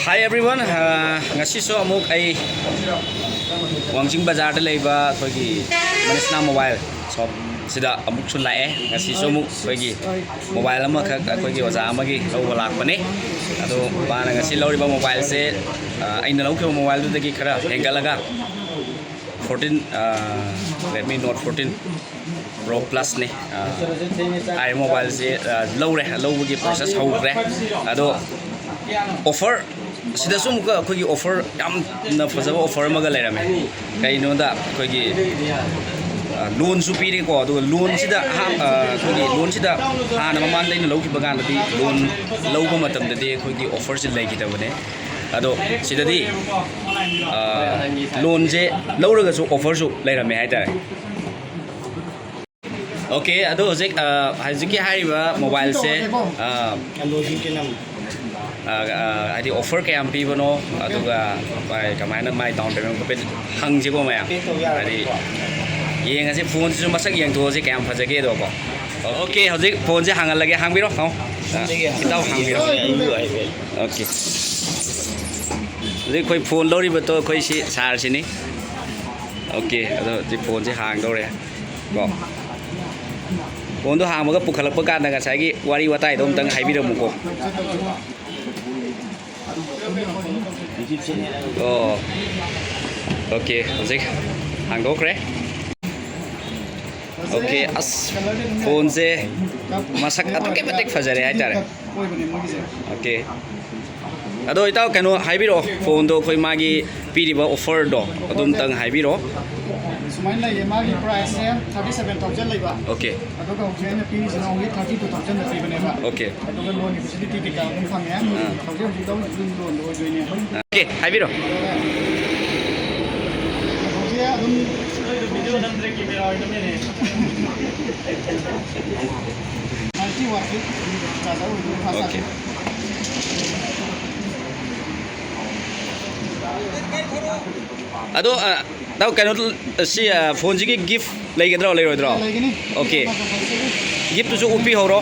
Hi everyone, ngasi so amuk ay Wangjing Bazaar da leiba khoigi Manisna mobile shop sida amuk sun lae ngasi so amuk khoigi mobile ama kha khoigi oza amagi lawba lakpani ado bana ngasi lawriba mobile se aina lawkhiba mobile du dagi khara hengalaga 14 Redmi Note 14 Pro Plus ni ai mobile se lawre lawbagi process hawre ado offer sida sum ka khogi offer yam na fazaba offer maga leirame kai no da khogi loan su piri ko do loan sida khogi loan sida ha na mamang dai na lawki bagan da loan lawba matam da de khogi offer se legi da bane ado sida di loan je lawraga su offer su leirame hai tare okay ado hojik hajiki hariba mobile se adi offer kaya pibano aduga kamaina mai down payment ko pet hangji ko maya adi yeng ase phone su masak yeng to je kaya phajage do ko okay hojik phone je hangal lage hangbiro ha kitau hangbiro okay hojik koi phone lori bato koi si sar sini okay ado ji phone je hang do re ko phone do hang maga pukhalak pa kan ga sai gi wari watai dom tang haibiro mu ko oh okay hojik hang do kre okay as phone se masak atake batik fajare hai tare okay ado itaw kano haibiro phone do khoi magi piriba offer do adum tang haibiro Sumain lai magi price 37,000 laiba okay adoga option pin is only 32,000 na pibane ba okay adoga loan facility ti ka mun phang ya thousand ji dong loan do joine okay haibiro ya adum video dan break ki mera item ne 90 watt charger do fast okay ado tau kano si phone ji gift lei gadro lei rodro okay gift tu upi horo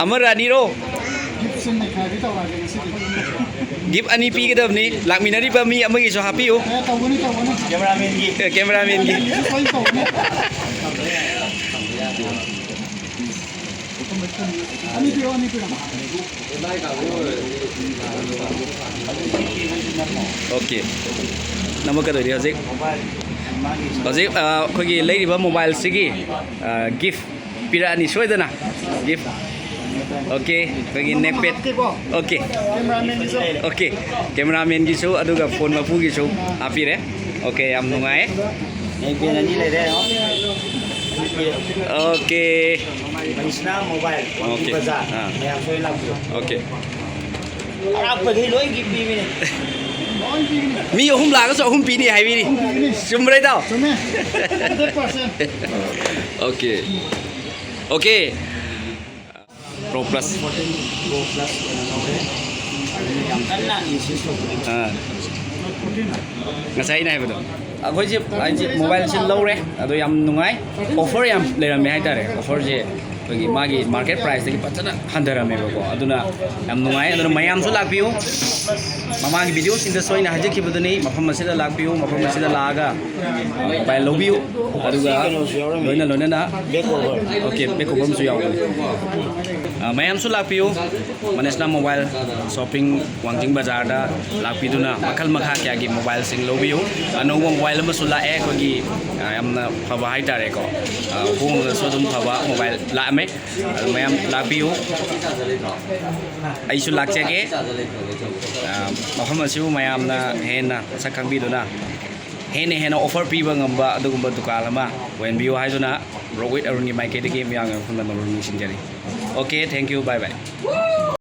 amarani ro gift ani pi gadam ni lakminari pa mi amagi so happy yo cameraman gi okay namaka do hojik hojik khogi leiriba mobile sigi gift pirani soidana gift okay khogi nepet okay okay cameraman gi so aduga phone mapu gi so apire okay am nungai nepet ani le re okay Manisna mobile okay bazaar yang saya lakukan okay apa ni loi gibi ni mi ahum la ga so ahum pi ni hai bi ni sum rai tao sume 100% okay okay Pro Plus Pro Plus yang kena isi ngasai nai ba do akhoi ji mobile sin low re ado yam nungai offer yam leram hai tare offer je bagi magi market price dagi pachana handarame ba ko aduna yam nungai aduna mayam su lakpiu mamagi video sin da soina haje ki budani mafam masida lakpiu mafam masida laga mobile lobiu aduga loina na okay back over su yaw mayam su lakpiu manesna mobile shopping Wangjing Bazaar da lakpiduna makal makha kya gi mobile sing lobiu anu mobile ma su la e ko gi yamna phaba hai tare ko phone so dum phaba mobile la me mayam lakpiu ai su lakche ke mafam asiu mayam na hena sakang biduna hena offer piba ngamba adugumba dukala ma when view haiduna Rohit Aruni Maike de game yang phun na marun sinjari okay thank you bye bye